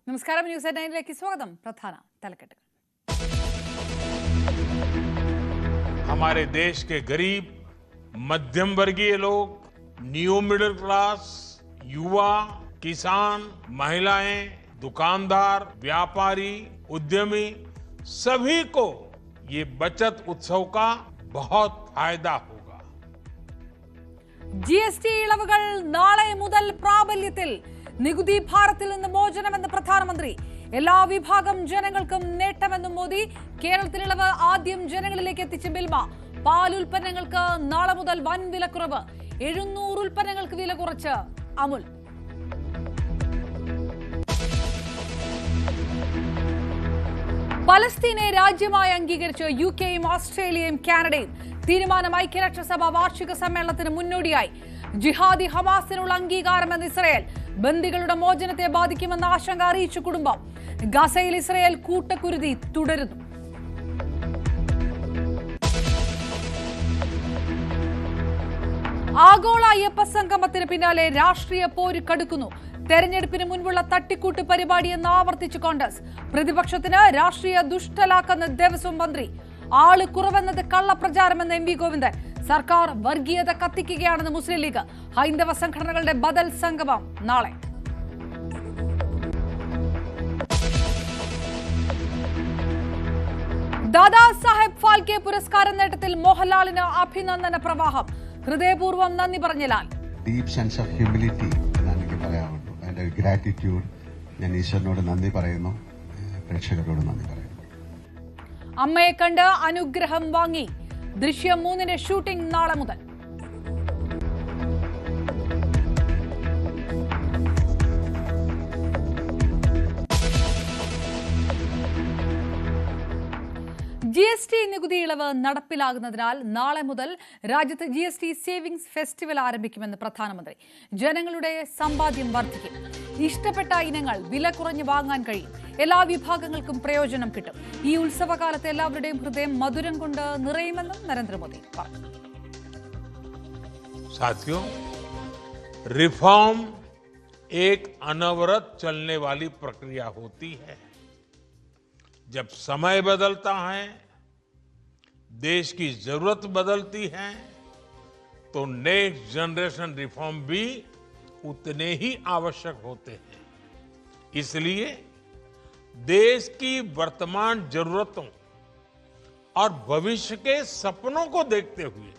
നമസ്കാരം news at 9 स्वागतम प्रधान तलकेटुകൾ हमारे देश के गरीब मध्यम वर्गीय लोग न्यू मिडिल क्लास युवा किसान महिलाएं दुकानदार व्यापारी उद्यमी सभी को ये बचत उत्सव का बहुत फायदा होगा। जीएसटी ഇളവുകൾ നാളെ മുതൽ പ്രാബല്യത്തിൽ നികുതി ഭാരത്തിൽ നിന്ന് മോചനമെന്ന് പ്രധാനമന്ത്രി എല്ലാ വിഭാഗം ജനങ്ങൾക്കും നേട്ടമെന്നും മോദി കേരളത്തിൽ ഇളവ് ആദ്യം ജനങ്ങളിലേക്ക് എത്തിച്ച മിൽമ പാൽ ഉൽപ്പന്നങ്ങൾക്ക് നാളെ മുതൽ വൻ വിലക്കുറവ് 700 ഉൽപ്പന്നങ്ങൾക്ക് വില കുറച്ച് അമുൽ പലസ്തീനെ രാജ്യമായി അംഗീകരിച്ച് യുകെയും ഓസ്ട്രേലിയയും കാനഡയും തീരുമാനം ഐക്യരാഷ്ട്രസഭ വാർഷിക സമ്മേളനത്തിന് മുന്നോടിയായി ജിഹാദി ഹമാസിനുള്ള അംഗീകാരമെന്ന് ഇസ്രയേൽ ബന്ദികളുടെ മോചനത്തെ ബാധിക്കുമെന്ന ആശങ്ക അറിയിച്ച കുടുംബം ഗസയിൽ ഇസ്രയേൽ കൂട്ടക്കുരുതി തുടരുന്നു. ആഗോള അയ്യപ്പ സംഗമത്തിന് പിന്നാലെ രാഷ്ട്രീയ പോര് കടുക്കുന്നു. തെരഞ്ഞെടുപ്പിന് മുൻപുള്ള തട്ടിക്കൂട്ട് പരിപാടിയെന്ന് ആവർത്തിച്ച് കോൺഗ്രസ്. പ്രതിപക്ഷത്തിന് രാഷ്ട്രീയ ദുഷ്ടലാക്കെന്ന് ദേവസ്വം മന്ത്രി. ആള് കുറവെന്നത് കള്ളപ്രചാരമെന്ന് എം വി ഗോവിന്ദൻ. സർക്കാർ വർഗീയത കത്തിക്കുകയാണെന്ന് മുസ്ലിം ലീഗ്. ഹൈന്ദവ സംഘടനകളുടെ ബദൽ സംഗമം നാളെ. ദാദാ സാഹേബ് ഫാൽക്കെ പുരസ്കാര നേട്ടത്തിൽ മോഹൻലാലിന് അഭിനന്ദന പ്രവാഹം. ഹൃദയപൂർവ്വം നന്ദി പറഞ്ഞ Lal. Deep sense of humility എന്നാണ് എനിക്ക് പറയാറുള്ളൂ. എൻ്റെ ഗ്രാറ്റിറ്റ്യൂഡ് ഞാൻ ഈശ്വരനോട് നന്ദി പറയുന്നു, പ്രേക്ഷകരോട് നന്ദി പറയുന്നു. അമ്മയെ കണ്ട് അനുഗ്രഹം വാങ്ങി. ദൃശ്യം 3 ഷൂട്ടിംഗ് നാളെ മുതൽ. GST നികുതി ഇളവ് നടപ്പിലാകുന്നതിനാൽ നാളെ മുതൽ രാജ്യത്ത് GST സേവിംഗ്സ് ഫെസ്റ്റിവൽ ആരംഭിക്കുമെന്ന് പ്രധാനമന്ത്രി. ജനങ്ങളുടെ സമ്പാദ്യം വർദ്ധിക്കും. ഇഷ്ടപ്പെട്ട ഇനങ്ങൾ വില കുറഞ്ഞ് വാങ്ങാൻ കഴിയും. എല്ലാ വിഭാഗങ്ങൾക്കും പ്രയോജനം കിട്ടും. ഈ ഉത്സവകാലത്ത് എല്ലാവരുടെയും ഹൃദയം മധുരം കൊണ്ട് നിറയുമെന്നും നരേന്ദ്രമോദി പറഞ്ഞു. साथियों, रिफॉर्म एक अनवरत चलने वाली प्रक्रिया होती है. जब समय बदलता है, देश की जरूरत बदलती है, तो नेक्स्ट जनरेशन रिफॉर्म भी उतने ही आवश्यक होते हैं. इसलिए देश की वर्तमान जरूरतों और भविष्य के सपनों को देखते हुए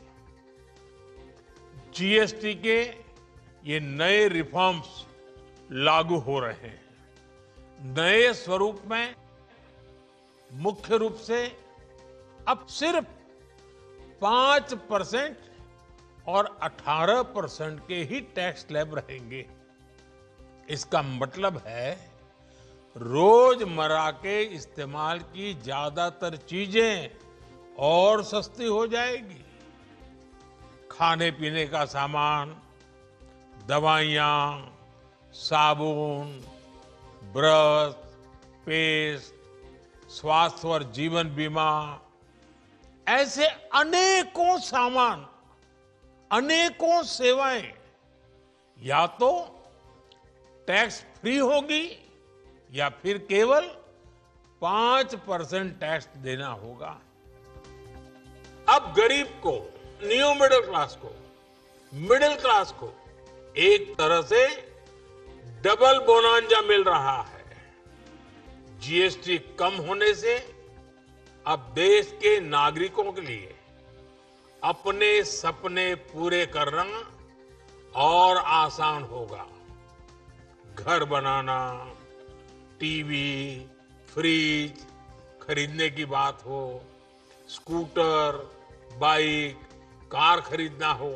जीएसटी के ये नए रिफॉर्म्स लागू हो रहे हैं. नए स्वरूप में मुख्य रूप से अब सिर्फ 5% और 18% के ही टैक्स स्लैब रहेंगे. इसका मतलब है रोजमर्रा के इस्तेमाल की ज्यादातर चीजें और सस्ती हो जाएगी. खाने पीने का सामान, दवाइयाँ, साबुन, ब्रश, पेस्ट, स्वास्थ्य और जीवन बीमा, ऐसे अनेकों सामान, अनेकों सेवाएं या तो टैक्स फ्री होगी या फिर केवल 5% टैक्स देना होगा. अब गरीब को, न्यू मिडिल क्लास को, मिडिल क्लास को एक तरह से डबल बोनांजा मिल रहा है. जीएसटी कम होने से अब देश के नागरिकों के लिए अपने सपने पूरे करना और आसान होगा. घर बनाना, टीवी, फ्रिज खरीदने की बात हो, स्कूटर, बाइक, कार खरीदना हो,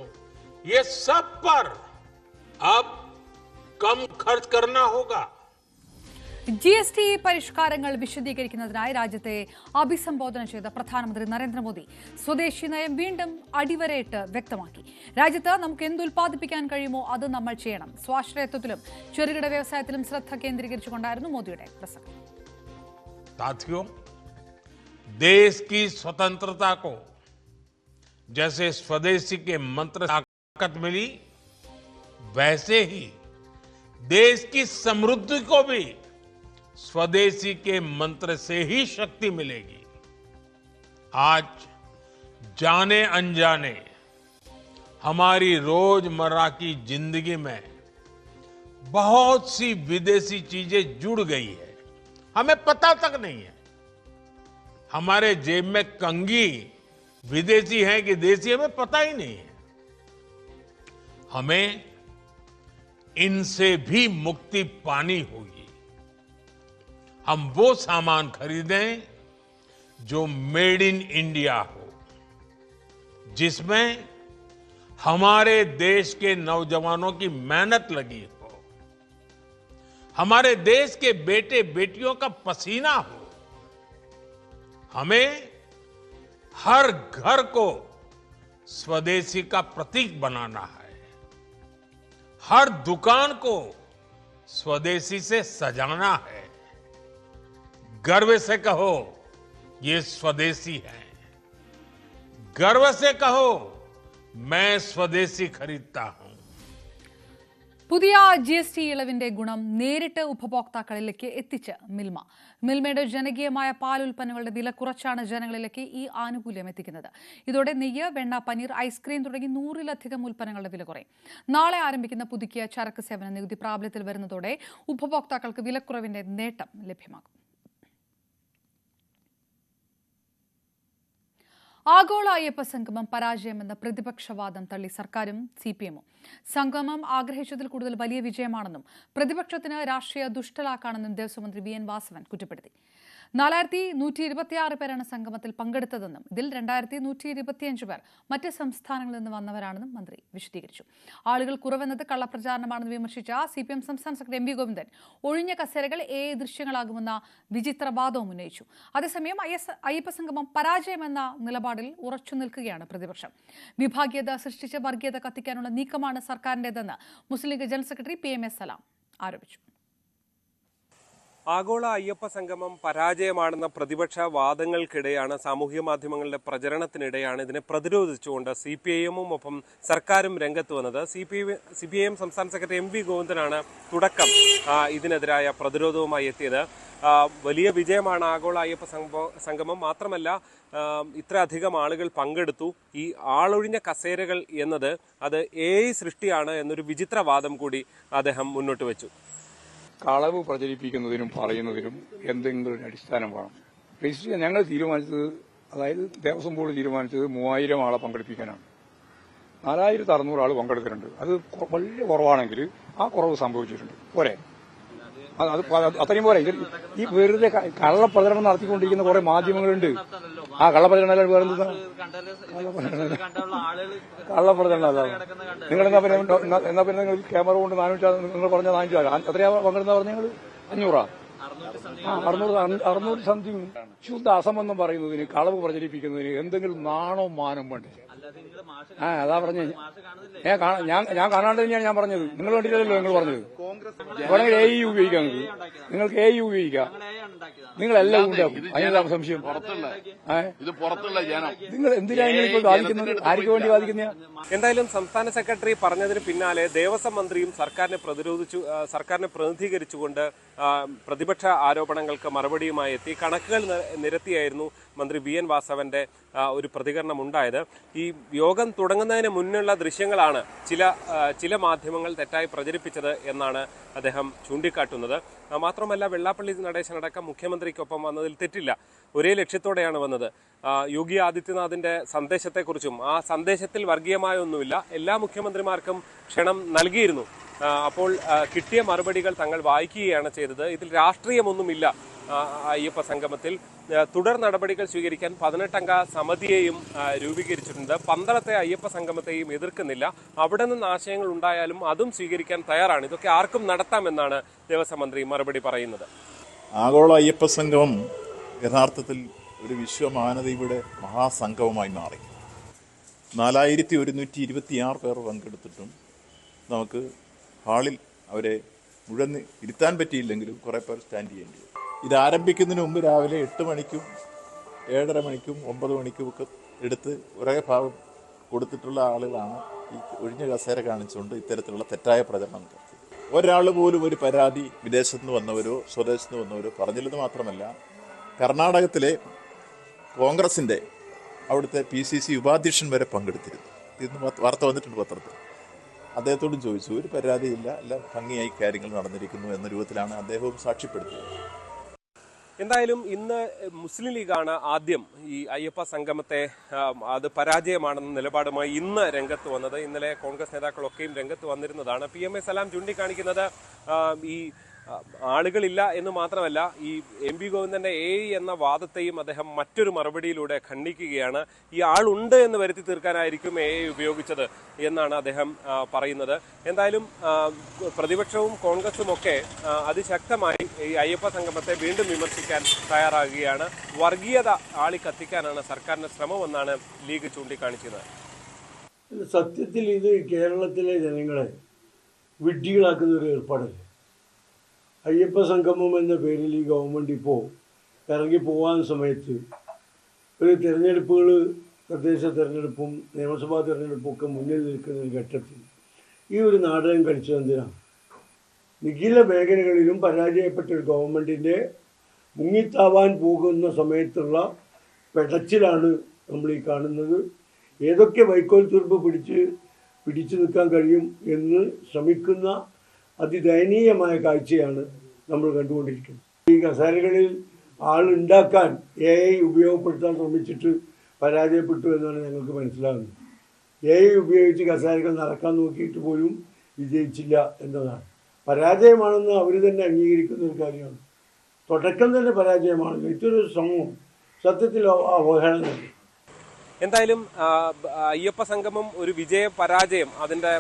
ये सब पर अब कम खर्च करना होगा. GST പരിഷ്കാരങ്ങൾ വിശദീകരിക്കുന്നതിനായി രാജ്യത്തെ അഭിസംബോധന ചെയ്ത പ്രധാനമന്ത്രി നരേന്ദ്രമോദി സ്വദേശി നയം വീണ്ടും അടിവരയിട്ട് വ്യക്തമാക്കി. രാജ്യത്ത് നമുക്ക് എന്ത് ഉൽപ്പാദിപ്പിക്കാൻ കഴിയുമോ അത് നമ്മൾ ചെയ്യണം. സ്വാശ്രയത്വത്തിലും ചെറുകിട വ്യവസായത്തിലും ശ്രദ്ധ കേന്ദ്രീകരിച്ചുകൊണ്ടായിരുന്നു മോദിയുടെ പ്രസംഗം. साथियों, देश की स्वतंत्रता को जैसे स्वदेशी के मंत्र ताकत मिली, वैसे ही देश की समृद्धि को भी स्वदेशी के मंत्र से ही शक्ति मिलेगी। आज जाने अनजाने हमारी रोजमर्रा की जिंदगी में बहुत सी विदेशी चीजें जुड़ गई है, हमें पता तक नहीं है। हमारे जेब में कंघी विदेशी है कि देसी, हमें पता ही नहीं है। हमें इनसे भी मुक्ति पानी होगी। हम वो सामान खरीदें जो मेड इन इंडिया हो, जिसमें हमारे देश के नौजवानों की मेहनत लगी हो, हमारे देश के बेटे बेटियों का पसीना हो। हमें हर घर को स्वदेशी का प्रतीक बनाना है, हर दुकान को स्वदेशी से सजाना है। गर्व से कहो ये स्वदेशी है, गर्व से कहो मैं स्वदेशी खरीदता हूं। പുതിയ GST ഇളവിന്റെ ഗുണം നേരിട്ട് ഉപഭോക്താക്കളിലേക്ക് എത്തിച്ച് മിൽമയുടെ ജനകീയമായ പാൽ ഉൽപ്പന്നങ്ങളുടെ വില കുറച്ചാണ് ജനങ്ങളിലേക്ക് ഈ ആനുകൂല്യം എത്തിക്കുന്നത്. ഇതോടെ നെയ്യ്, വെണ്ണ, പനീർ, ഐസ്ക്രീം തുടങ്ങി 100-ലധികം ഉൽപ്പന്നങ്ങളുടെ വില കുറയും. നാളെ ആരംഭിക്കുന്ന പുതുക്കിയ ചരക്ക് സേവന നികുതി പ്രാബല്യത്തിൽ വരുന്നതോടെ ഉപഭോക്താക്കൾക്ക് വിലക്കുറവിന്റെ നേട്ടം ലഭ്യമാകും. ആഗോള അയ്യപ്പ സംഗമം പരാജയമെന്ന പ്രതിപക്ഷവാദം തള്ളി സർക്കാരും CPM-ഉം. സംഗമം ആഗ്രഹിച്ചതിൽ കൂടുതൽ വലിയ വിജയമാണെന്നും പ്രതിപക്ഷത്തിന് രാഷ്ട്രീയ ദുഷ്ടലാക്കാണെന്നും ദേവസ്വം മന്ത്രി VN വാസവൻ കുറ്റപ്പെടുത്തി. 4126 പേരാണ് സംഗമത്തിൽ പങ്കെടുത്തതെന്നും ഇതിൽ 2125 പേർ മറ്റ് സംസ്ഥാനങ്ങളിൽ നിന്ന് വന്നവരാണെന്നും മന്ത്രി വിശദീകരിച്ചു. ആളുകൾ കുറവെന്നത് കള്ളപ്രചാരണമാണെന്ന് വിമർശിച്ച CPM സംസ്ഥാന സെക്രട്ടറി MV ഗോവിന്ദൻ ഒഴിഞ്ഞ കസേരകൾ ദൃശ്യങ്ങളാകുമെന്ന വിചിത്രവാദവും ഉന്നയിച്ചു. അതേസമയം അയ്യപ്പ സംഗമം പരാജയമെന്ന നിലപാടിൽ ഉറച്ചു നിൽക്കുകയാണ് പ്രതിപക്ഷം. വിഭാഗീയത സൃഷ്ടിച്ച് വർഗീയത കത്തിക്കാനുള്ള നീക്കമാണ് സർക്കാരിന്റേതെന്ന് മുസ്ലിം ലീഗ് ജനറൽ സെക്രട്ടറി PMS സലാം ആരോപിച്ചു. ആഗോള അയ്യപ്പ സംഗമം പരാജയമാണെന്ന പ്രതിപക്ഷ വാദങ്ങൾക്കിടെയാണ്, സാമൂഹ്യ മാധ്യമങ്ങളുടെ പ്രചരണത്തിനിടെയാണ് ഇതിനെ പ്രതിരോധിച്ചുകൊണ്ട് CPIM-ഉം ഒപ്പം സർക്കാരും രംഗത്ത് വന്നത്. CPIM സംസ്ഥാന സെക്രട്ടറി MV ഗോവിന്ദനാണ് തുടക്കം ഇതിനെതിരായ പ്രതിരോധവുമായി എത്തിയത്. വലിയ വിജയമാണ് ആഗോള അയ്യപ്പ സംഗമം. മാത്രമല്ല, ഇത്രയധികം ആളുകൾ പങ്കെടുത്തു. ഈ ആളൊഴിഞ്ഞ കസേരകൾ എന്നത് അത് AI സൃഷ്ടിയാണ് എന്നൊരു വിചിത്രവാദം കൂടി അദ്ദേഹം മുന്നോട്ട് വെച്ചു. കളവ് പ്രചരിപ്പിക്കുന്നതിനും പറയുന്നതിനും എന്തെങ്കിലും ഒരു അടിസ്ഥാനം വേണം. രജിസ്റ്റർ ഞങ്ങൾ തീരുമാനിച്ചത്, അതായത് ദേവസ്വം ബോർഡ് തീരുമാനിച്ചത് 3000 ആളെ പങ്കെടുപ്പിക്കാനാണ്. 4600 ആൾ പങ്കെടുത്തിട്ടുണ്ട്. അത് വലിയ കുറവാണെങ്കിൽ ആ കുറവ് സംഭവിച്ചിട്ടുണ്ട്. പോരെ, അത് അത്രയും പോരെ. ഈ വെറുതെ കള്ളപ്രചരണം നടത്തിക്കൊണ്ടിരിക്കുന്ന കുറെ മാധ്യമങ്ങളുണ്ട്. ആ കള്ളപ്രചരണം വേറെന്താ കള്ളപ്രചരണം? അതാണ് നിങ്ങൾ എന്നാ പിന്നെ നിങ്ങൾ ക്യാമറ കൊണ്ട് 400 നിങ്ങൾ പറഞ്ഞ 400 എത്രയാ പങ്കെടുന്ന പറഞ്ഞ നിങ്ങൾ 600 സംതിങ്. ശുദ്ധ അസംബന്ധം പറയുന്നതിന്, കളവ് പ്രചരിപ്പിക്കുന്നതിന് എന്തെങ്കിലും നാണോ മാനം വേണ്ടേ? അതാ പറഞ്ഞ ഞാൻ കാണാണ്ട് തന്നെയാണ് ഞാൻ പറഞ്ഞത്. നിങ്ങൾ കണ്ടില്ലല്ലോ നിങ്ങൾ പറഞ്ഞത്. വേണമെങ്കിൽ AE ഉപയോഗിക്കാം, നിങ്ങൾക്ക് AE ഉപയോഗിക്കാം, നിങ്ങളെല്ലാം ഉണ്ടാക്കും. അതിനെന്താണ് സംശയം? നിങ്ങൾ എന്തിനാണ് ഇപ്പോൾ ബാധിക്കുന്നത്? ആർക്ക് വേണ്ടി ബാധിക്കുന്ന? എന്തായാലും സംസ്ഥാന സെക്രട്ടറി പറഞ്ഞതിന് പിന്നാലെ ദേവസ്വം മന്ത്രിയും സർക്കാരിനെ പ്രതിനിധീകരിച്ചുകൊണ്ട് പ്രതിപക്ഷ ആരോപണങ്ങൾക്ക് മറുപടിയുമായി എത്തി. കണക്കുകൾ നിരത്തിയായിരുന്നു മന്ത്രി VN വാസവന്റെ ഒരു പ്രതികരണം ഉണ്ടായത്. ഈ യോഗം തുടങ്ങുന്നതിന് മുന്നുള്ള ദൃശ്യങ്ങളാണ് ചില മാധ്യമങ്ങൾ തെറ്റായി പ്രചരിപ്പിച്ചത് എന്നാണ് അദ്ദേഹം ചൂണ്ടിക്കാട്ടുന്നത്. മാത്രമല്ല, വെള്ളാപ്പള്ളി നടേശനടക്കം മുഖ്യമന്ത്രിക്കൊപ്പം വന്നതിൽ തെറ്റില്ല. ഒരേ ലക്ഷ്യത്തോടെയാണ് വന്നത്. യോഗി ആദിത്യനാഥിന്റെ സന്ദേശത്തെക്കുറിച്ചും ആ സന്ദേശത്തിൽ വർഗീയമായ ഒന്നുമില്ല. എല്ലാ മുഖ്യമന്ത്രിമാർക്കും ക്ഷണം നൽകിയിരുന്നു. അപ്പോൾ കിട്ടിയ മറുപടികൾ തങ്ങൾ വായിക്കുകയാണ് ചെയ്തത്. ഇതിൽ രാഷ്ട്രീയമൊന്നുമില്ല. അയ്യപ്പ സംഗമത്തിൽ തുടർ നടപടികൾ സ്വീകരിക്കാൻ 18-അംഗ സമിതിയെയും രൂപീകരിച്ചിട്ടുണ്ട്. പന്തളത്തെ അയ്യപ്പ സംഗമത്തെയും എതിർക്കുന്നില്ല. അവിടെ നിന്ന് ആശയങ്ങൾ ഉണ്ടായാലും അതും സ്വീകരിക്കാൻ തയ്യാറാണ്. ഇതൊക്കെ ആർക്കും നടത്താമെന്നാണ് ദേവസ്വം മന്ത്രി മറുപടി പറയുന്നത്. ആഗോള അയ്യപ്പ സംഗമം യഥാർത്ഥത്തിൽ ഒരു വിശ്വമാനവയുടെ മഹാസംഗമമായി മാറി. 4126 പേർ പങ്കെടുത്തിട്ടും നമുക്ക് ഹാളിൽ അവരെ മുഴുവൻ ഇരുത്താൻ പറ്റിയില്ലെങ്കിലും കുറേ പേർ സ്റ്റാൻഡ് ചെയ്യേണ്ടി വരും. ഇത് ആരംഭിക്കുന്നതിന് മുമ്പ് രാവിലെ 8 മണിക്കും 7:30 മണിക്കും 9 മണിക്കും ഒക്കെ എടുത്ത് ഒരേ ഭാഗം കൊടുത്തിട്ടുള്ള ആളുകളാണ് ഈ ഒഴിഞ്ഞ കസേര കാണിച്ചുകൊണ്ട് ഇത്തരത്തിലുള്ള തെറ്റായ പ്രചരണം നടത്തിയത്. ഒരാൾ പോലും ഒരു പരാതി വിദേശത്ത് നിന്ന് വന്നവരോ സ്വദേശത്ത് നിന്ന് വന്നവരോ പറഞ്ഞില്ലെന്ന് മാത്രമല്ല, കർണാടകത്തിലെ കോൺഗ്രസിൻ്റെ അവിടുത്തെ PCC ഉപാധ്യക്ഷൻ വരെ പങ്കെടുത്തിരുന്നു. ഇന്ന് വാർത്ത വന്നിട്ടുണ്ട് പത്രത്തിൽ. അദ്ദേഹത്തോടും ചോദിച്ചു, ഒരു പരാതിയില്ല, എല്ലാം ഭംഗിയായി കാര്യങ്ങൾ നടന്നിരിക്കുന്നു എന്ന രൂപത്തിലാണ് അദ്ദേഹവും സാക്ഷ്യപ്പെടുത്തിയത്. എന്തായാലും ഇന്ന് മുസ്ലിം ലീഗാണ് ആദ്യം ഈ അയ്യപ്പ സംഗമത്തെ അത് പരാജയമാണെന്ന നിലപാടുമായി ഇന്ന് രംഗത്ത് വന്നത്. ഇന്നലെ കോൺഗ്രസ് നേതാക്കളൊക്കെയും രംഗത്ത് വന്നിരുന്നതാണ്. PMA സലാം ചൂണ്ടിക്കാണിക്കുന്നത് ഈ ആളുകളില്ല എന്ന് മാത്രമല്ല, ഈ MP ഗോവിന്ദന്റെ എന്ന വാദത്തെയും അദ്ദേഹം മറ്റൊരു മറുപടിയിലൂടെ ഖണ്ഡിക്കുകയാണ്. ഈ ആളുണ്ട് എന്ന് വരുത്തി തീർക്കാനായിരിക്കും ഉപയോഗിച്ചത് എന്നാണ് അദ്ദേഹം പറയുന്നത്. എന്തായാലും പ്രതിപക്ഷവും കോൺഗ്രസും ഒക്കെ അതിശക്തമായി ഈ അയ്യപ്പ സംഗമത്തെ വീണ്ടും വിമർശിക്കാൻ തയ്യാറാകുകയാണ്. വർഗീയത ആളിക്കത്തിക്കാനാണ് സർക്കാരിന്റെ ശ്രമമെന്നാണ് ലീഗ് ചൂണ്ടിക്കാണിച്ചത്. സത്യത്തിൽ ഇത് കേരളത്തിലെ ജനങ്ങളെ വിഡ്ഢികളാക്കുന്ന ഒരു ഏർപ്പാടല്ല. അയ്യപ്പ സംഗമം എന്ന പേരിൽ ഈ ഗവൺമെൻറ് ഇപ്പോൾ ഇറങ്ങി പോകാൻ സമയത്ത് ഒരു തിരഞ്ഞെടുപ്പുകൾ, തദ്ദേശ തിരഞ്ഞെടുപ്പും നിയമസഭാ തിരഞ്ഞെടുപ്പും ഒക്കെ മുന്നിൽ നിൽക്കുന്ന ഒരു ഘട്ടത്തിൽ ഈ ഒരു നാടകം കളിച്ചത് എന്തിനാണ്? നിഖില മേഖലകളിലും പരാജയപ്പെട്ട ഒരു ഗവൺമെൻറ്റിൻ്റെ മുങ്ങിത്താവാൻ പോകുന്ന സമയത്തുള്ള പെടച്ചിലാണ് നമ്മൾ ഈ കാണുന്നത്. ഏതൊക്കെ വൈക്കോൽ തുരുമ്പ് പിടിച്ചു നിൽക്കാൻ കഴിയും എന്ന് ശ്രമിക്കുന്ന അതിദയനീയമായ കാഴ്ചയാണ് നമ്മൾ കണ്ടുകൊണ്ടിരിക്കുന്നത്. ഈ കസേരകളിൽ ആളുണ്ടാക്കാൻ AI ഉപയോഗപ്പെടുത്താൻ ശ്രമിച്ചിട്ട് പരാജയപ്പെട്ടു എന്നാണ് ഞങ്ങൾക്ക് മനസ്സിലാകുന്നത്. AI ഉപയോഗിച്ച് കസേരകൾ നടക്കാൻ നോക്കിയിട്ട് പോലും വിജയിച്ചില്ല എന്നതാണ്. പരാജയമാണെന്ന് അവർ തന്നെ അംഗീകരിക്കുന്ന ഒരു കാര്യമാണ്. തുടക്കം തന്നെ പരാജയമാണല്ലോ. ഇതൊരു ശ്രമവും സത്യത്തിൽ അവഹേളനമാണ്. എന്തായാലും അയ്യപ്പ സംഗമം ഒരു വിജയ പരാജയം, അതിൻ്റെ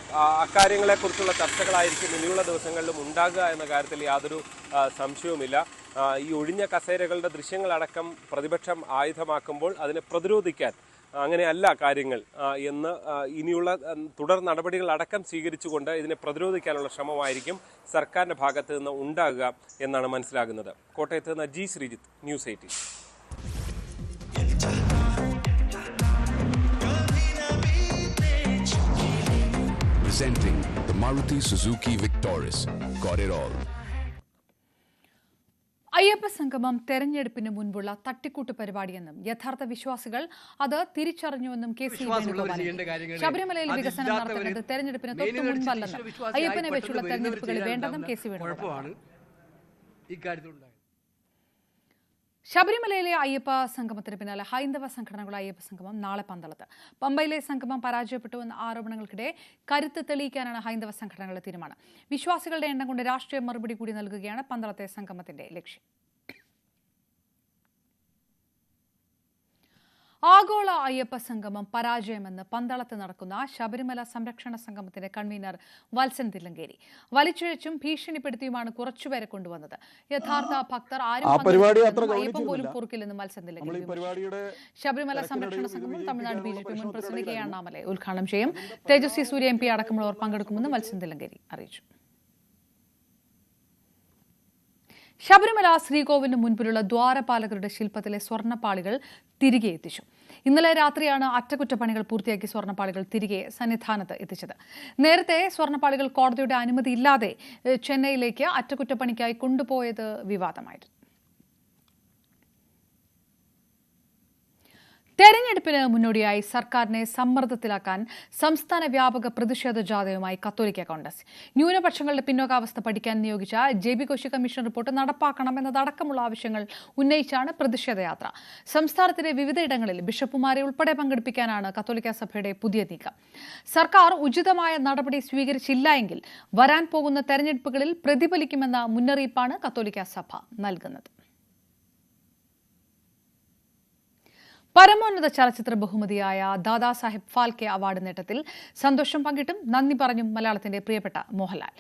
അക്കാര്യങ്ങളെക്കുറിച്ചുള്ള ചർച്ചകളായിരിക്കും ഇനിയുള്ള ദിവസങ്ങളിലും ഉണ്ടാകുക എന്ന കാര്യത്തിൽ യാതൊരു സംശയവുമില്ല. ഈ ഒഴിഞ്ഞ കസേരകളുടെ ദൃശ്യങ്ങളടക്കം പ്രതിപക്ഷം ആയുധമാക്കുമ്പോൾ അതിനെ പ്രതിരോധിക്കാൻ അങ്ങനെയല്ല കാര്യങ്ങൾ എന്ന് ഇനിയുള്ള തുടർ നടപടികൾ അടക്കം സ്വീകരിച്ചുകൊണ്ട് ഇതിനെ പ്രതിരോധിക്കാനുള്ള ശ്രമമായിരിക്കും സർക്കാരിന്റെ ഭാഗത്ത് നിന്ന് ഉണ്ടാകുക എന്നാണ് മനസ്സിലാകുന്നത്. കോട്ടയത്ത് നിന്ന് G. Sreejith, News 18. Presenting the Maruti Suzuki Victoris. Got it all. Ayyappa സംഗമം തെരഞ്ഞെടുപ്പിന് മുൻപുള്ള തട്ടിക്കൂട്ട് പരിപാടിയെന്നും യഥാർത്ഥ വിശ്വാസികൾ അത് തിരിച്ചറിഞ്ഞുവെന്നും KC വേണുഗോപാൽ. ശബരിമലയിൽ വികസനം നടത്തുന്നത് തെരഞ്ഞെടുപ്പിന് തൊട്ടു മുൻപല്ലെന്നും അയ്യപ്പനെ വെച്ചുള്ള തെരഞ്ഞെടുപ്പുകൾ വേണ്ടെന്നും KC വേണുഗോപാൽ. ശബരിമലയിലെ അയ്യപ്പ സംഗമത്തിന് പിന്നാലെ ഹൈന്ദവ സംഘടനകളുടെ അയ്യപ്പ സംഗമം നാളെ പന്തളത്ത്. പമ്പയിലെ സംഗമം പരാജയപ്പെട്ടുവെന്ന ആരോപണങ്ങൾക്കിടെ കരുത്ത് തെളിയിക്കാനാണ് ഹൈന്ദവ സംഘടനകളുടെ തീരുമാനം. വിശ്വാസികളുടെ എണ്ണം കൊണ്ട് രാഷ്ട്രീയ മറുപടി കൂടി നൽകുകയാണ് പന്തളത്തെ സംഗമത്തിന്റെ ലക്ഷ്യം. ആഗോള അയ്യപ്പ സംഗമം പരാജയമെന്ന് പന്തളത്ത് നടക്കുന്ന ശബരിമല സംരക്ഷണ സംഗമത്തിന്റെ കൺവീനർ വത്സൻ തില്ലങ്കേരി. വലിച്ചിഴച്ചും ഭീഷണിപ്പെടുത്തിയുമാണ് കുറച്ചുപേരെ കൊണ്ടുവന്നത്. യഥാർത്ഥ ഭക്തർ ആരും അയ്യപ്പൻ പോലും പൊറുക്കില്ലെന്നും വത്സൻ തില്ലങ്കേരി. ശബരിമല സംരക്ഷണ സംഗമം തമിഴ്നാട് BJP മുൻ പ്രസിഡന്റ് K. അണ്ണാമലൈ ഉദ്ഘാടനം ചെയ്യും. തേജസ്വി സൂര്യ MP അടക്കമുള്ളവർ പങ്കെടുക്കുമെന്നും വത്സൻ തില്ലങ്കേരി അറിയിച്ചു. ശബരിമല ശ്രീകോവിലിന് മുൻപിലുള്ള ദ്വാരപാലകരുടെ ശില്പത്തിലെ സ്വർണ്ണപ്പാളികൾ തിരികെ എത്തിച്ചു. ഇന്നലെ രാത്രിയാണ് അറ്റകുറ്റപ്പണികൾ പൂർത്തിയാക്കി സ്വർണ്ണപ്പാളികൾ തിരികെ സന്നിധാനത്ത് എത്തിച്ചത്. നേരത്തെ സ്വർണ്ണപ്പാളികൾ കോടതിയുടെ അനുമതിയില്ലാതെ ചെന്നൈയിലേക്ക് അറ്റകുറ്റപ്പണിക്കായി കൊണ്ടുപോയത് വിവാദമായിരുന്നു. തെരഞ്ഞെടുപ്പിന് മുന്നോടിയായി സർക്കാരിനെ സമ്മർദ്ദത്തിലാക്കാൻ സംസ്ഥാന വ്യാപക പ്രതിഷേധ ജാഥയുമായി കത്തോലിക്ക കോൺഗ്രസ്. ന്യൂനപക്ഷങ്ങളുടെ പിന്നോക്കാവസ്ഥ പഠിക്കാൻ നിയോഗിച്ച JB കോശി കമ്മീഷൻ റിപ്പോർട്ട് നടപ്പാക്കണമെന്നതടക്കമുള്ള ആവശ്യങ്ങൾ ഉന്നയിച്ചാണ് പ്രതിഷേധയാത്ര. സംസ്ഥാനത്തിലെ വിവിധയിടങ്ങളിൽ ബിഷപ്പുമാരെ ഉൾപ്പെടെ പങ്കെടുപ്പിക്കാനാണ് കത്തോലിക്ക സഭയുടെ പുതിയ നീക്കം. സർക്കാർ ഉചിതമായ നടപടി സ്വീകരിച്ചില്ല എങ്കിൽ വരാൻ പോകുന്ന തെരഞ്ഞെടുപ്പുകളിൽ പ്രതിഫലിക്കുമെന്ന മുന്നറിയിപ്പാണ് കത്തോലിക്ക സഭ നൽകുന്നത്. പരമോന്നത ചലച്ചിത്ര ബഹുമതിയായ ദാദാസാഹിബ് ഫാൽക്കെ അവാർഡ് നേട്ടത്തിൽ സന്തോഷം പങ്കിട്ടും നന്ദി പറഞ്ഞും മലയാളത്തിന്റെ പ്രിയപ്പെട്ട മോഹൻലാൽ.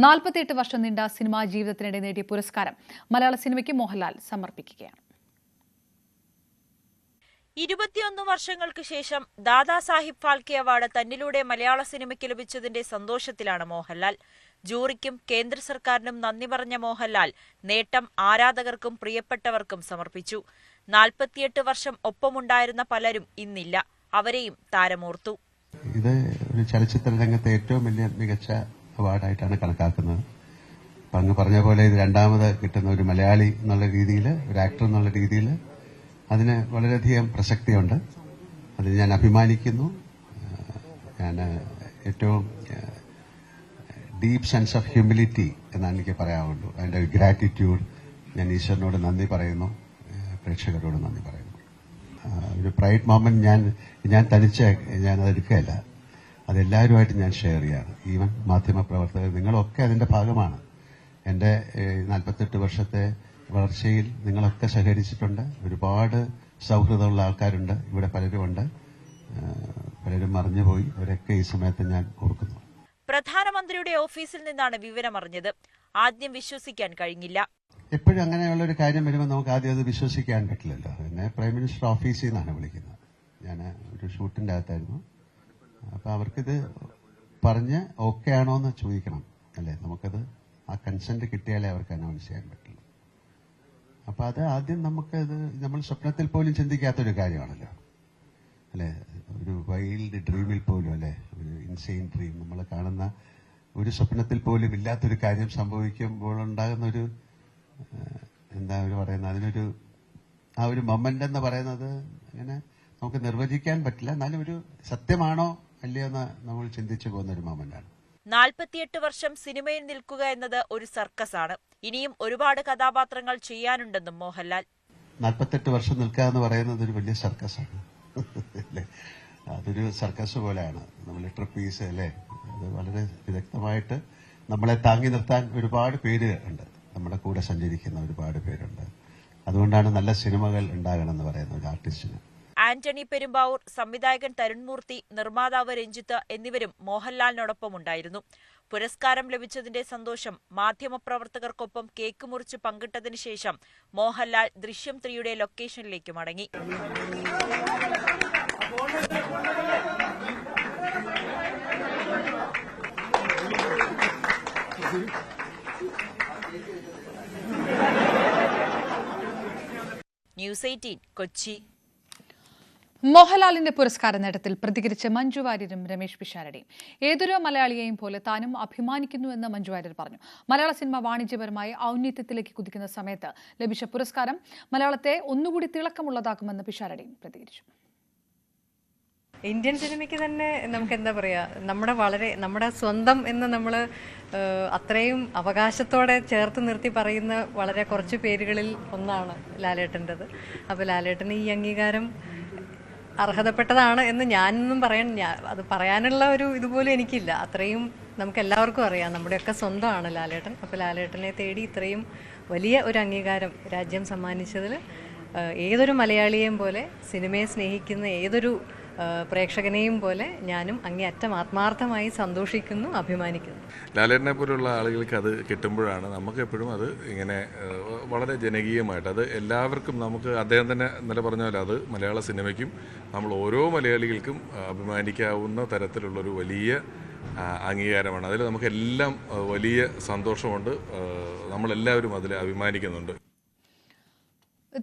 48 വർഷം നീണ്ട സിനിമാ ജീവിതത്തിനിടെ നേടിയ പുരസ്കാരം മലയാള സിനിമയ്ക്ക് മോഹൻലാൽ സമർപ്പിക്കുകയാണ്. 21 വർഷങ്ങൾക്ക് ശേഷം ദാദാസാഹിബ് ഫാൽക്കെ അവാർഡ് തന്നിലൂടെ മലയാള സിനിമയ്ക്ക് ലഭിച്ചതിന്റെ സന്തോഷത്തിലാണ് മോഹൻലാൽ. ജൂറിക്കും കേന്ദ്ര സർക്കാരിനും നന്ദി പറഞ്ഞ മോഹൻലാൽ നേട്ടം ആരാധകർക്കും പ്രിയപ്പെട്ടവർക്കും സമർപ്പിച്ചു. 48 വർഷം ഒപ്പമുണ്ടായിരുന്ന പലരും ഇന്നില്ല. അവരെയും താരമോർത്തു. ഇത് ഒരു ചലച്ചിത്ര രംഗത്തെ ഏറ്റവും വലിയ മികച്ച അവാർഡായിട്ടാണ് കണക്കാക്കുന്നത്. അപ്പം അങ്ങ് പറഞ്ഞ പോലെ ഇത് രണ്ടാമത് കിട്ടുന്ന ഒരു മലയാളി എന്നുള്ള രീതിയിൽ, ഒരു ആക്ടർ എന്നുള്ള രീതിയിൽ അതിന് വളരെയധികം പ്രസക്തിയുണ്ട്. അതിൽ ഞാൻ അഭിമാനിക്കുന്നു. ഞാൻ ഏറ്റവും ഡീപ്പ് സെൻസ് ഓഫ് ഹ്യൂമിലിറ്റി എന്നാണ് എനിക്ക് പറയാവുള്ളൂ. അതിൻ്റെ ഗ്രാറ്റിറ്റ്യൂഡ് ഞാൻ ഈശ്വരനോട് നന്ദി പറയുന്നു, പ്രേക്ഷകരോട് നന്ദി പറയുന്നു. ഒരു പ്രൈഡ് മൊമെന്റ് ഞാൻ തനിച്ച് ഞാനത് എടുക്കുകയല്ല, അതെല്ലാവരുമായിട്ട് ഞാൻ ഷെയർ ചെയ്യാണ്. ഈവൻ മാധ്യമപ്രവർത്തകർ നിങ്ങളൊക്കെ അതിന്റെ ഭാഗമാണ്. എൻ്റെ 48 വർഷത്തെ വളർച്ചയിൽ നിങ്ങളൊക്കെ സഹകരിച്ചിട്ടുണ്ട്. ഒരുപാട് സൗഹൃദമുള്ള ആൾക്കാരുണ്ട് ഇവിടെ, പലരുമുണ്ട്. പലരും മറിഞ്ഞുപോയി, അവരൊക്കെ ഈ സമയത്ത് ഞാൻ ഓർക്കുന്നു. പ്രധാനമന്ത്രിയുടെ ഓഫീസിൽ നിന്നാണ് വിവരമറിഞ്ഞത്. ആദ്യം വിശ്വസിക്കാൻ കഴിഞ്ഞില്ല. എപ്പോഴും അങ്ങനെയുള്ള ഒരു കാര്യം വരുമ്പോൾ നമുക്ക് ആദ്യം അത് വിശ്വസിക്കാൻ പറ്റില്ലല്ലോ. എന്നെ പ്രൈം മിനിസ്റ്റർ ഓഫീസിൽ നിന്നാണ് വിളിക്കുന്നത്. ഞാൻ ഒരു ഷൂട്ടിന്റെ അകത്തായിരുന്നു. അപ്പൊ അവർക്കിത് പറഞ്ഞ് ഓക്കെ ആണോ എന്ന് ചോദിക്കണം അല്ലേ. നമുക്കത് ആ കൺസെന്റ് കിട്ടിയാലേ അവർക്ക് അനൗൺസ് ചെയ്യാൻ പറ്റുള്ളൂ. അപ്പൊ അത് ആദ്യം നമുക്കത് നമ്മൾ സ്വപ്നത്തിൽ പോലും ചിന്തിക്കാത്തൊരു കാര്യമാണല്ലോ അല്ലെ. ഒരു വൈൽഡ് ഡ്രീമിൽ പോലും അല്ലെ, ഒരു ഇൻസെയിൻ ഡ്രീം, നമ്മൾ കാണുന്ന ഒരു സ്വപ്നത്തിൽ പോലും ഇല്ലാത്തൊരു കാര്യം സംഭവിക്കുമ്പോൾ ഉണ്ടാകുന്ന ഒരു എന്താ ഒരു പറയുന്നത്, അതിനൊരു ആ ഒരു മൊമെന്റ് എന്ന് പറയുന്നത് അങ്ങനെ നമുക്ക് നിർവചിക്കാൻ പറ്റില്ല. എന്നാലും ഒരു സത്യമാണോ അല്ലയോ എന്ന് നമ്മൾ ചിന്തിച്ചു പോകുന്ന ഒരു മൊമെന്റാണ്. 48 വർഷം സിനിമയിൽ നിൽക്കുക എന്നത് ഒരു സർക്കസാണ്. ഇനിയും ഒരുപാട് കഥാപാത്രങ്ങൾ ചെയ്യാനുണ്ടെന്നും മോഹൻലാൽ. 48 വർഷം നിൽക്കുക എന്ന് പറയുന്നത് ഒരു വലിയ സർക്കസാണ് അല്ലേ. അതൊരു സർക്കസ് പോലെയാണ്. നമ്മൾ ട്രപ്പീസ് അല്ലേ, അത് വളരെ വിദഗ്ധമായിട്ട് നമ്മളെ താങ്ങി നിർത്താൻ ഒരുപാട് പേര് ഉണ്ട്, നമ്മുടെ കൂടെ സഞ്ചരിക്കുന്ന ഒരുപാട് പേരുണ്ട്. അതുകൊണ്ടാണ് നല്ല സിനിമകൾ ഉണ്ടാകണമെന്ന് പറയുന്നത് ഒരു ആർട്ടിസ്റ്റിന്. ആന്റണി പെരുമ്പാവൂർ, സംവിധായകൻ തരുൺമൂർത്തി, നിർമ്മാതാവ് രഞ്ജിത്ത് എന്നിവരും മോഹൻലാലിനോടൊപ്പം ഉണ്ടായിരുന്നു. പുരസ്കാരം ലഭിച്ചതിന്റെ സന്തോഷം മാധ്യമപ്രവർത്തകർക്കൊപ്പം കേക്ക് മുറിച്ച് പങ്കിട്ടതിനു ശേഷം മോഹൻലാൽ ദൃശ്യം 3യുടെ ലൊക്കേഷനിലേക്ക് മടങ്ങി. ന്യൂസ് 18 കൊച്ചി. മോഹൻലാലിന്റെ പുരസ്കാര നേട്ടത്തിൽ പ്രതികരിച്ച് മഞ്ജു വാര്യരും രമേശ് പിഷാരടിയും. ഏതൊരു മലയാളിയെയും പോലെ താനും അഭിമാനിക്കുന്നുവെന്ന് മഞ്ജു വാര്യർ പറഞ്ഞു. മലയാള സിനിമ വാണിജ്യപരമായി ഔന്നത്യത്തിലേക്ക് കുതിക്കുന്ന സമയത്ത് ലഭിച്ച പുരസ്കാരം മലയാളത്തെ ഒന്നുകൂടി തിളക്കമുള്ളതാക്കുമെന്ന് പിഷാരടിയും പ്രതികരിച്ചു. ഇന്ത്യൻ സിനിമയ്ക്ക് തന്നെ നമുക്ക് എന്താ പറയുക, നമ്മുടെ സ്വന്തം എന്ന് നമ്മൾ അത്രയും അവകാശത്തോടെ ചേർത്ത് നിർത്തി പറയുന്ന വളരെ കുറച്ച് പേരുകളിൽ ഒന്നാണ് ലാലേട്ടൻ്റെത്. അപ്പോൾ ലാലേട്ടന് ഈ അംഗീകാരം അർഹതപ്പെട്ടതാണ് എന്ന് ഞാനൊന്നും അത് പറയാനുള്ള ഒരു ഇതുപോലും എനിക്കില്ല. അത്രയും നമുക്ക് എല്ലാവർക്കും അറിയാം, നമ്മുടെയൊക്കെ സ്വന്തമാണ് ലാലേട്ടൻ. അപ്പോൾ ലാലേട്ടനെ തേടി ഇത്രയും വലിയ ഒരു അംഗീകാരം രാജ്യം സമ്മാനിച്ചതിൽ ഏതൊരു മലയാളിയെയും പോലെ, സിനിമയെ സ്നേഹിക്കുന്ന ഏതൊരു പ്രേക്ഷകനെയും പോലെ ഞാനും അങ്ങേയറ്റം ആത്മാർത്ഥമായി സന്തോഷിക്കുന്നു, അഭിമാനിക്കുന്നു. ലാലേട്ടനെ പോലുള്ള ആളുകൾക്ക് അത് കിട്ടുമ്പോഴാണ് നമുക്ക് എപ്പോഴും അത് ഇങ്ങനെ വളരെ ജനകീയമായിട്ട് അത് എല്ലാവർക്കും നമുക്ക് അദ്ദേഹം തന്നെ ഇന്നലെ പറഞ്ഞ പോലെ അത് മലയാള സിനിമയ്ക്കും നമ്മൾ ഓരോ മലയാളികൾക്കും അഭിമാനിക്കാവുന്ന തരത്തിലുള്ളൊരു വലിയ അംഗീകാരമാണ്. അതിൽ നമുക്കെല്ലാം വലിയ സന്തോഷമുണ്ട്, നമ്മളെല്ലാവരും അതിൽ അഭിമാനിക്കുന്നുണ്ട്.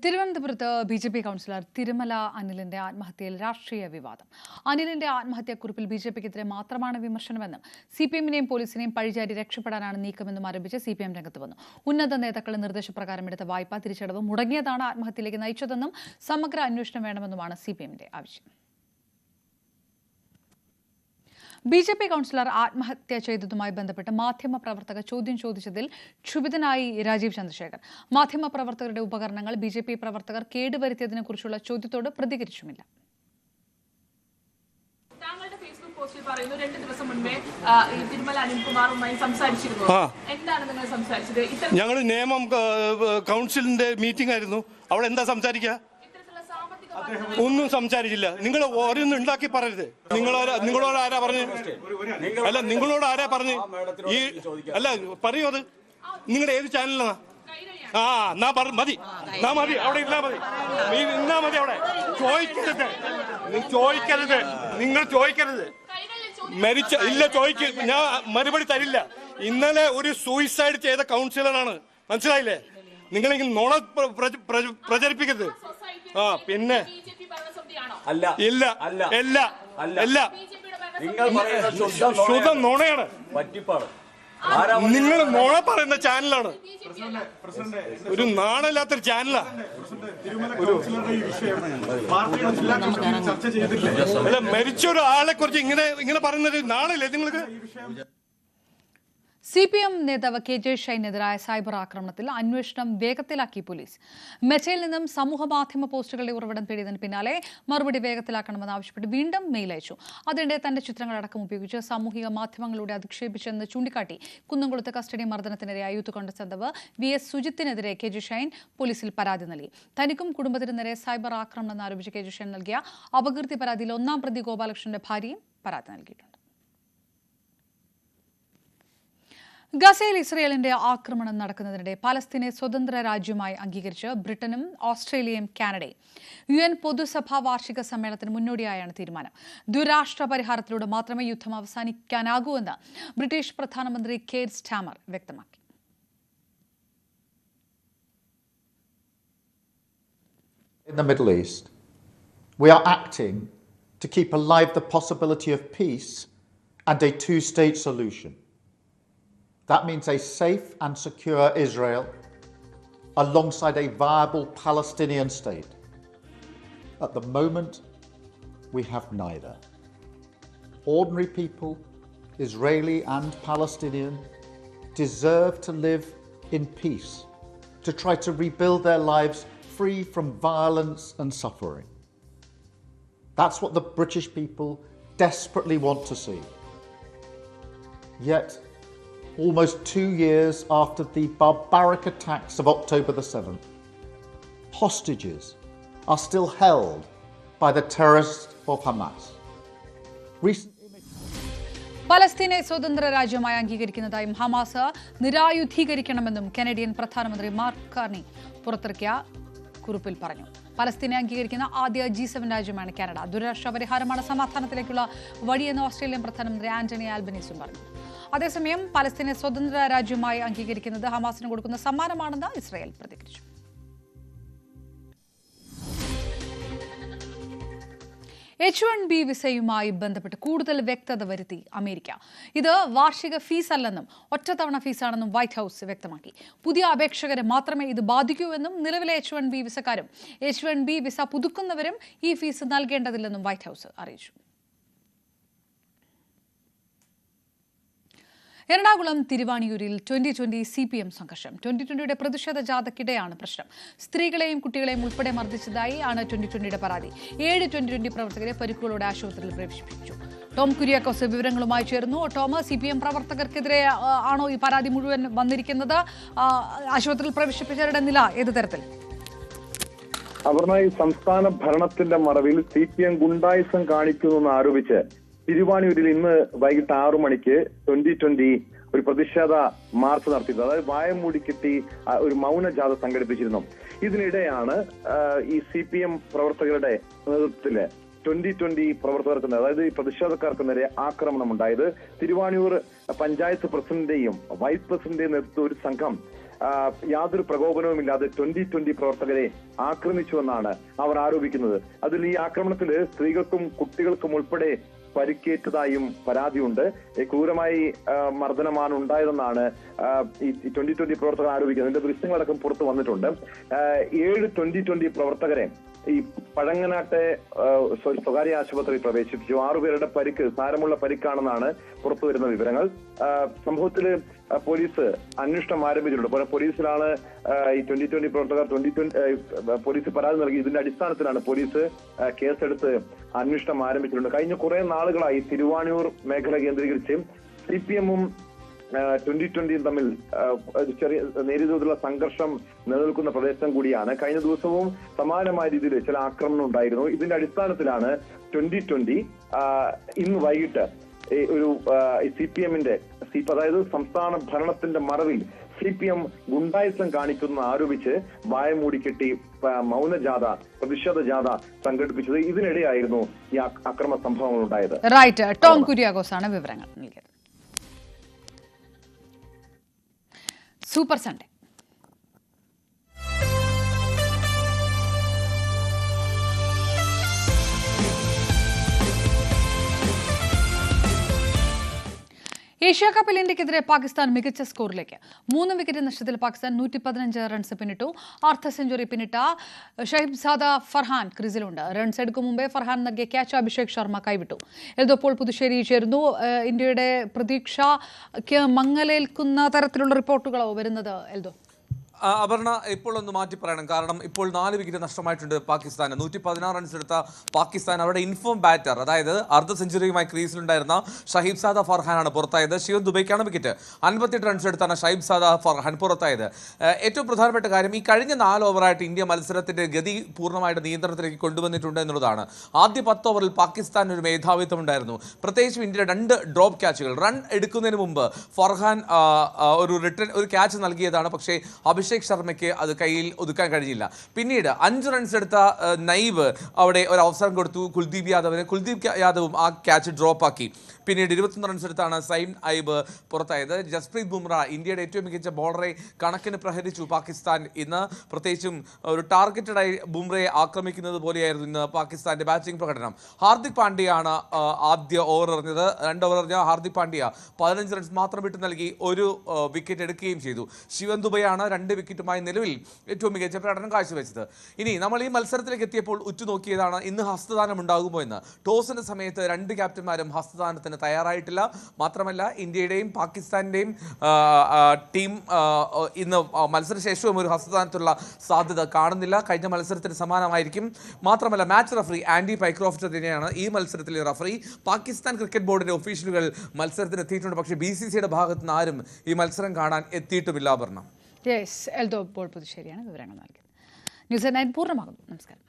തിരുവനന്തപുരത്ത് BJP കൗൺസിലർ തിരുമല അനിലിന്റെ ആത്മഹത്യയിൽ രാഷ്ട്രീയ വിവാദം. അനിലിന്റെ ആത്മഹത്യാക്കുറിപ്പിൽ BJPക്കെതിരെ മാത്രമാണ് വിമർശനമെന്നും CPMനെയും പോലീസിനെയും പഴിചാരി രക്ഷപ്പെടാനാണ് നീക്കമെന്നും ആരോപിച്ച് CPM രംഗത്ത് വന്നു. ഉന്നത നേതാക്കളുടെ നിർദ്ദേശപ്രകാരം എടുത്ത വായ്പാ തിരിച്ചടവ് മുടങ്ങിയതാണ് ആത്മഹത്യയിലേക്ക് നയിച്ചതെന്നും സമഗ്ര അന്വേഷണം വേണമെന്നുമാണ് CPMന്റെ ആവശ്യം. BJP കൗൺസിലർ ആത്മഹത്യ ചെയ്തതുമായി ബന്ധപ്പെട്ട് മാധ്യമപ്രവർത്തക ചോദ്യം ചോദിച്ചതിൽ ക്ഷുഭിതനായി രാജീവ് ചന്ദ്രശേഖർ. മാധ്യമപ്രവർത്തകരുടെ ഉപകരണങ്ങൾ BJP പ്രവർത്തകർ കേടുവരുത്തിയതിനെക്കുറിച്ചുള്ള ചോദ്യത്തോട് പ്രതികരിച്ചുമില്ല. താങ്കളുടെ ഫേസ്ബുക്ക് പോസ്റ്റിൽ പറയുന്നു 2 ദിവസം മുൻപേ തിരുമല അനിൽകുമാറുമായി സംസാരിച്ചിരുന്നു. എന്താണ് നിങ്ങൾ സംസാരിച്ചത്? ഞങ്ങൾ നിയമം കൗൺസിലിന്റെ മീറ്റിംഗ് ആയിരുന്നു. അവിടെ എന്താ സംസാരിക്കുക? ഒന്നും സംസാരിച്ചില്ല. നിങ്ങൾ ഓരോന്നും ഉണ്ടാക്കി പറയരുത്. നിങ്ങളോട് ആരാ പറഞ്ഞു? അല്ല, നിങ്ങളോട് ആരാ പറഞ്ഞു? ഈ അല്ല പറയൂ, അത് നിങ്ങളുടെ ഏത് ചാനലാണ്? മതി അവിടെ ഇരുന്നാ മതി. നീ നിന്നാ മതി അവിടെ. ചോദിക്കരുത്, നിങ്ങൾ ചോദിക്കരുത്. ഇല്ല, ഞാൻ മറുപടി തരില്ല. ഇന്നലെ ഒരു സൂയിസൈഡ് ചെയ്ത കൗൺസിലറാണ്, മനസ്സിലായില്ലേ? നിങ്ങളിങ്ങനെ നുണ പ്രചരിപ്പിക്കരുത്. പിന്നെ ഇല്ല ശുദ്ധ നുണയാണ്. നിങ്ങൾ നോണ പറയുന്ന ചാനലാണ്, ഒരു നാണല്ലാത്തൊരു ചാനലാ. അല്ല, മരിച്ച ഒരാളെ കുറിച്ച് ഇങ്ങനെ പറയുന്നത് നാണല്ലേ നിങ്ങൾക്ക്? CPM നേതാവ് KJ ഷൈനെതിരായ സൈബർ ആക്രമണത്തിൽ അന്വേഷണം വേഗത്തിലാക്കി പോലീസ്. മെറ്റയിൽ നിന്നും സമൂഹമാധ്യമ പോസ്റ്റുകളുടെ ഉറവിടം തേടിയതിന് പിന്നാലെ മറുപടി വേഗത്തിലാക്കണമെന്ന് ആവശ്യപ്പെട്ട് വീണ്ടും മെയിൽ അയച്ചു. അതിനിടെ തന്റെ ചിത്രങ്ങളടക്കം ഉപയോഗിച്ച് സാമൂഹിക മാധ്യമങ്ങളിലൂടെ അധിക്ഷേപിച്ചെന്ന് ചൂണ്ടിക്കാട്ടി കുന്നംകുളത്ത് കസ്റ്റഡി മർദ്ദനത്തിനിരയായ യൂത്ത് കോൺഗ്രസ് നേതാവ് VS സുജിത്തിനെതിരെ KJ ഷൈൻ പോലീസിൽ പരാതി നൽകി. തനിക്കും കുടുംബത്തിനും നേരെ സൈബർ ആക്രമണം എന്നാരോപിച്ച് KJ ഷൈൻ നൽകിയ അപകീർത്തി പരാതിയിൽ 1-ാം പ്രതി ഗോപാലകൃഷ്ണന്റെ ഭാര്യയും പരാതി നൽകിയിട്ടുണ്ട്. ഗസയിൽ ഇസ്രയേലിന്റെ ആക്രമണം നടക്കുന്നതിനിടെ പലസ്തീനെ സ്വതന്ത്ര രാജ്യമായി അംഗീകരിച്ച് ബ്രിട്ടനും ഓസ്ട്രേലിയയും കാനഡയും UN പൊതുസഭാ വാർഷിക സമ്മേളനത്തിന് മുന്നോടിയായാണ് തീരുമാനം. ദ്വിരാഷ്ട്ര പരിഹാരത്തിലൂടെ മാത്രമേ യുദ്ധം അവസാനിക്കാനാകൂ എന്ന് ബ്രിട്ടീഷ് പ്രധാനമന്ത്രി കെയർ സ്റ്റാമർ വ്യക്തമാക്കി. In the Middle East, we are acting to keep alive the possibility of peace and a two-state solution. That means a safe and secure Israel alongside a viable Palestinian state. At the moment, we have neither. Ordinary people, Israeli and Palestinian, deserve to live in peace, to try to rebuild their lives free from violence and suffering. That's what the British people desperately want to see. Yet, almost 2 years after the barbaric attacks of October the 7th, hostages are still held by the terrorists of Hamas. പലസ്തീനെ സ്വതന്ത്ര രാജ്യമായി അംഗീകരിക്കുന്നതായും Hamas നിരായുധീകരിക്കണമെന്നും Canadian പ്രധാനമന്ത്രി mark Carney പുറത്തിറക്കിയ കുറിപ്പിൽ പറഞ്ഞു. പലസ്തീനെ അംഗീകരിക്കുന്ന ആദ്യ G7 രാജ്യമാണ് Canada. ദുരാഷ്ട്ര പരിഹാരമാണ് സമാധാനത്തിലേക്കുള്ള വഴിയെന്ന് ഓസ്ട്രേലിയൻ പ്രധാനമന്ത്രി ആന്റണി ആൽബനീസും പറഞ്ഞു. അതേസമയം പലസ്തീനെ സ്വതന്ത്ര രാജ്യമായി അംഗീകരിക്കുന്നത് ഹമാസിന് കൊടുക്കുന്ന സമ്മാനമാണെന്ന് ഇസ്രായേൽ പ്രതികരിച്ചു. H-1B വിസയുമായി ബന്ധപ്പെട്ട് കൂടുതൽ വ്യക്തത വരുത്തി അമേരിക്ക. ഇത് വാർഷിക ഫീസ് അല്ലെന്നും ഒറ്റത്തവണ ഫീസാണെന്നും വൈറ്റ് ഹൌസ് വ്യക്തമാക്കി. പുതിയ അപേക്ഷകരെ മാത്രമേ ഇത് ബാധിക്കൂ എന്നും നിലവിലെ H-1B വിസക്കാരും H-1B വിസ പുതുക്കുന്നവരും ഈ ഫീസ് നൽകേണ്ടതില്ലെന്നും വൈറ്റ് ഹൌസ് അറിയിച്ചു. എറണാകുളം തിരുവാണിയൂരിൽ 2020 CPM സംഘർഷം. 2020യുടെ പ്രതിഷേധ ജാഥയ്ക്കിടെയാണ് പ്രശ്നം. സ്ത്രീകളെയും കുട്ടികളെയും ഉൾപ്പെടെ മർദ്ദിച്ചതായി ആണ് 2020യുടെ പരാതി. 7 2020 പ്രവർത്തകരെ പരിക്കുകളോടെ ആശുപത്രിയിൽ പ്രവേശിപ്പിച്ചു. ടോം കുര്യാക്കോസ് വിവരങ്ങളുമായി ചേർന്നു. ടോം, CPM പ്രവർത്തകർക്കെതിരെ ആണോ ഈ പരാതി മുഴുവൻ വന്നിരിക്കുന്നത്? ആശുപത്രിയിൽ പ്രവേശിപ്പിച്ചവരുടെ നില ഏത് തരത്തിൽ? അപർണ, ഈ സംസ്ഥാന ഭരണത്തിന്റെ മറവിൽ CPM ഗുണ്ടായിസം കാണിക്കുന്നെന്ന് ആരോപിച്ച് തിരുവാണിയൂരിൽ ഇന്ന് വൈകിട്ട് 6 മണിക്ക് 2020 ഒരു പ്രതിഷേധ മാർച്ച് നടത്തിയത്. അതായത് വായമൂടി കെട്ടി ഒരു മൗന ജാഥ സംഘടിപ്പിച്ചിരുന്നു. ഇതിനിടെയാണ് ഈ CPM പ്രവർത്തകരുടെ നേതൃത്വത്തില് 2020 പ്രവർത്തകർക്ക്, അതായത് ഈ പ്രതിഷേധക്കാർക്ക് നേരെ ആക്രമണം ഉണ്ടായത്. തിരുവാണിയൂർ പഞ്ചായത്ത് പ്രസിഡന്റിന്റെയും വൈസ് പ്രസിഡന്റിന്റെയും നേതൃത്വത്തിൽ ഒരു സംഘം യാതൊരു പ്രകോപനവുമില്ലാതെ 2020 പ്രവർത്തകരെ ആക്രമിച്ചുവെന്നാണ് അവർ ആരോപിക്കുന്നത്. അതിൽ ഈ ആക്രമണത്തിൽ സ്ത്രീകൾക്കും കുട്ടികൾക്കും ഉൾപ്പെടെ പരിക്കേറ്റതായും പരാതിയുണ്ട്. ക്രൂരമായി മർദ്ദനമാണ് ഉണ്ടായതെന്നാണ് ഈ 2020 പ്രവർത്തകർ ആരോപിക്കുന്നത്. ഇതിന്റെ ദൃശ്യങ്ങളടക്കം പുറത്തു വന്നിട്ടുണ്ട്. 7 2020 പ്രവർത്തകരെ ഈ പഴങ്ങനാട്ടെ സ്വകാര്യ ആശുപത്രിയിൽ പ്രവേശിപ്പിച്ചു. 6 പേരുടെ പരിക്ക് സാരമുള്ള പരിക്കാണെന്നാണ് പുറത്തു വരുന്ന വിവരങ്ങൾ. സംഭവത്തിൽ പോലീസ് അന്വേഷണം ആരംഭിച്ചിട്ടുണ്ട്. പോലീസിലാണ് ഈ 2020 പ്രവർത്തകർ പോലീസ് പരാതി നൽകി. ഇതിന്റെ അടിസ്ഥാനത്തിലാണ് പോലീസ് കേസെടുത്ത് അന്വേഷണം ആരംഭിച്ചിട്ടുണ്ട്. കഴിഞ്ഞ കുറെ നാളുകളായി തിരുവാണിയൂർ മേഖല കേന്ദ്രീകരിച്ച് CPM-ഉം 2020 തമ്മിൽ ചെറിയ നേരിയ തോതിലുള്ള സംഘർഷം നിലനിൽക്കുന്ന പ്രദേശം കൂടിയാണ്. കഴിഞ്ഞ ദിവസവും സമാനമായ രീതിയിൽ ചില ആക്രമണം ഉണ്ടായിരുന്നു. ഇതിന്റെ അടിസ്ഥാനത്തിലാണ് 2020 ഇന്ന് വൈകിട്ട് ഒരു CPM-ന്റെ അതായത് സംസ്ഥാന ഭരണത്തിന്റെ മറവിൽ CPM ഗുണ്ടായിസം കാണിക്കുന്ന ആരോപിച്ച് വായമൂടി കെട്ടി മൗനജാഥ, പ്രതിഷേധ ജാഥ സംഘടിപ്പിച്ചത്. ഇതിനിടെയായിരുന്നു ഈ അക്രമ സംഭവങ്ങൾ ഉണ്ടായത്. റൈറ്റ്, ടോം കുര്യാക്കോസ് ആണ് വിവരങ്ങൾ നൽകിയത്. Super Sunday. ഏഷ്യാ കപ്പിൽ ഇന്ത്യക്കെതിരെ പാകിസ്ഥാൻ മികച്ച സ്കോറിലേക്ക് 3 വിക്കറ്റ് നഷ്ടത്തിൽ പാകിസ്ഥാൻ 115 റൺസ് പിന്നിട്ടു. അർദ്ധ സെഞ്ചുറി പിന്നിട്ട ഷഹീബ്സാദ ഫർഹാൻ ക്രീസിലുണ്ട്. റൺസ് എടുക്കും മുമ്പേ ഫർഹാൻ നൽകിയ ക്യാച്ച് അഭിഷേക് ശർമ്മ കൈവിട്ടു. എൽദോ പോൾ പുതുശ്ശേരി ചേരുന്നു. ഇന്ത്യയുടെ പ്രതീക്ഷയ്ക്ക് മങ്ങലേൽക്കുന്ന തരത്തിലുള്ള റിപ്പോർട്ടുകളോ വരുന്നത്? എൽദോ, അപർണ, ഇപ്പോൾ ഒന്ന് മാറ്റി പറയണം. കാരണം ഇപ്പോൾ 4 വിക്കറ്റ് നഷ്ടമായിട്ടുണ്ട് പാകിസ്ഥാന്. 116 റൺസ് എടുത്ത പാകിസ്ഥാൻ അവരുടെ ഇൻഫോം ബാറ്റർ, അതായത് അർദ്ധ സെഞ്ചുറിയുമായി ക്രീസിലുണ്ടായിരുന്ന ഷഹീബ്സാദ ഫർഹാനാണ് പുറത്തായത്. ശിവൻ ദുബൈക്കാണ് വിക്കറ്റ്. 58 റൺസ് എടുത്താണ് ഷഹീബ്സാദ ഫർഹാൻ പുറത്തായത്. ഏറ്റവും പ്രധാനപ്പെട്ട കാര്യം, ഈ കഴിഞ്ഞ 4 ഓവറായിട്ട് ഇന്ത്യ മത്സരത്തിന്റെ ഗതി പൂർണ്ണമായിട്ട് നിയന്ത്രണത്തിലേക്ക് കൊണ്ടുവന്നിട്ടുണ്ട് എന്നുള്ളതാണ്. ആദ്യ 10 ഓവറിൽ പാകിസ്ഥാൻ ഒരു മേധാവിത്വം ഉണ്ടായിരുന്നു. പ്രത്യേകിച്ചും ഇന്ത്യയുടെ 2 ഡ്രോപ്പ് ക്യാച്ചുകൾ. റൺ എടുക്കുന്നതിന് മുമ്പ് ഫർഹാൻ ഒരു ക്യാച്ച് നൽകിയതാണ്. പക്ഷേ അഭിഷേക് ശർമ്മയ്ക്ക് അത് കയ്യിൽ ഒതുക്കാൻ കഴിഞ്ഞില്ല. പിന്നീട് 5 റൺസ് എടുത്ത നൈബ് അവിടെ ഒരു അവസരം കൊടുത്തു കുൽദീപ് യാദവിന്. കുൽദീപ് യാദവും ആ ക്യാച്ച് ഡ്രോപ്പാക്കി. പിന്നീട് 21 റൺസ് എടുത്താണ് സൈം ഐബ് പുറത്തായത്. ജസ്പ്രീത് ബുംറ, ഇന്ത്യയുടെ ഏറ്റവും മികച്ച ബോളറെ കണക്കിന് പ്രഹരിച്ചു പാകിസ്ഥാൻ ഇന്ന്. പ്രത്യേകിച്ചും ഒരു ടാർഗറ്റഡായി ബുംറയെ ആക്രമിക്കുന്നത് പോലെയായിരുന്നു ഇന്ന് പാകിസ്ഥാന്റെ ബാറ്റിംഗ് പ്രകടനം. ഹാർദിക് പാണ്ഡ്യയാണ് ആദ്യ ഓവർ എറിഞ്ഞത്. 2 ഓവർ എറിഞ്ഞ ഹാർദിക് പാണ്ഡ്യ 15 റൺസ് മാത്രം വിട്ടു നൽകി 1 വിക്കറ്റ് എടുക്കുകയും ചെയ്തു. ശിവൻ ദുബൈയാണ് 2 വിക്കറ്റുമായി നിലവിൽ ഏറ്റവും മികച്ച പ്രകടനം കാഴ്ചവെച്ചത്. ഇനി നമ്മൾ ഈ മത്സരത്തിലേക്ക് എത്തിയപ്പോൾ ഉറ്റുനോക്കിയതാണ് ഇന്ന് ഹസ്തദാനം ഉണ്ടാകുമോ എന്ന്. ടോസിന്റെ സമയത്ത് 2 ക്യാപ്റ്റന്മാരും ഹസ്തദാനത്തിന് തയ്യാറായിട്ടില്ല. മാത്രമല്ല, ഇന്ത്യയുടെയും പാകിസ്ഥാന്റെയും ടീം ഇന്ന് മത്സരശേഷവും ഒരു ഹസ്തദാനത്തിലുള്ള സാധ്യത കാണുന്നില്ല. കഴിഞ്ഞ മത്സരത്തിന് സമാനമായിരിക്കും. മാത്രമല്ല, മാച്ച് റഫറി ആൻഡി പൈക്രോഫ്റ്റ് തന്നെയാണ് ഈ മത്സരത്തിലെ റഫറി. പാകിസ്ഥാൻ ക്രിക്കറ്റ് ബോർഡിന്റെ ഒഫീഷ്യലുകൾ മത്സരത്തിന് എത്തിയിട്ടുണ്ട്. പക്ഷേ BCCയുടെ ഭാഗത്ത് നിന്ന് ആരും ഈ മത്സരം കാണാൻ എത്തിയിട്ടുമില്ല. അപർണ. യെസ്, എൽദോ പോൾ പുതുശ്ശേരിയാണ് വിവരങ്ങൾ നൽകിയത്. ന്യൂസ് 9 പൂർണ്ണമാകുന്നു. നമസ്കാരം.